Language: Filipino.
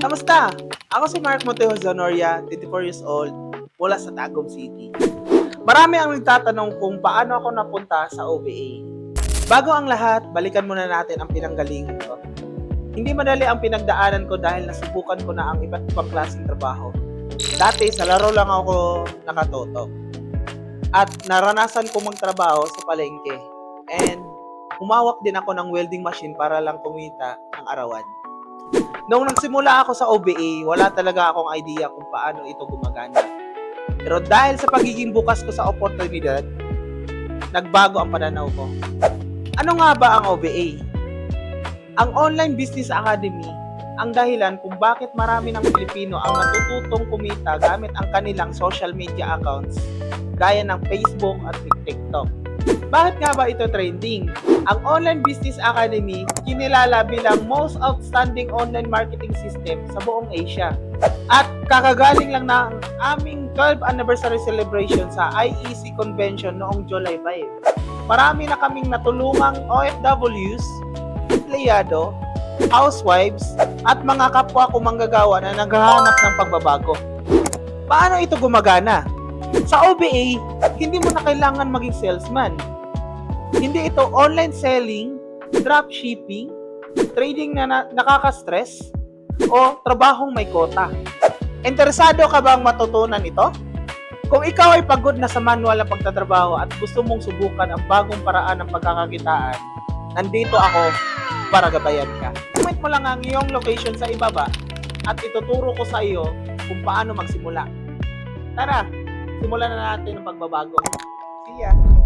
Kamusta? Ako si Mark Monteo Zanoria, 24 years old, mula sa Tagum City. Marami ang nagtatanong kung paano ako napunta sa OVA. Bago ang lahat, balikan muna natin ang pinanggalingan ko. Hindi madali ang pinagdaanan ko dahil nasubukan ko na ang iba't ibang klaseng trabaho. Dati sa laro lang ako nakatoto. At naranasan ko magtrabaho sa palengke. And humawak din ako ng welding machine para lang kumita ng arawan. Noong nagsimula ako sa OVA, wala talaga akong idea kung paano ito gumagana. Pero dahil sa pagiging bukas ko sa oportunidad, nagbago ang pananaw ko. Ano nga ba ang OVA? Ang Online Business Academy ang dahilan kung bakit marami ng Pilipino ang natututong kumita gamit ang kanilang social media accounts gaya ng Facebook at TikTok. Bakit nga ba ito trending? Ang Online Business Academy kinilala bilang most outstanding online marketing system sa buong Asia. At kakagaling lang ng aming 12th anniversary celebration sa IEC Convention noong July 5. Marami na kaming natulungang OFWs, empleyado, housewives, at mga kapwa ko manggagawa na naghahanap ng pagbabago. Paano ito gumagana? Sa OVA, hindi mo na kailangan maging salesman. Hindi ito online selling, dropshipping, trading na nakaka-stress, o trabahong may kota. Interesado ka bang matutunan ito? Kung ikaw ay pagod na sa manual na pagtatrabaho at gusto mong subukan ang bagong paraan ng pagkakakitaan, nandito ako para gabayan ka. Comment mo lang ang iyong location sa ibaba at ituturo ko sa iyo kung paano magsimula. Tara, simulan na natin ang pagbabago. See ya!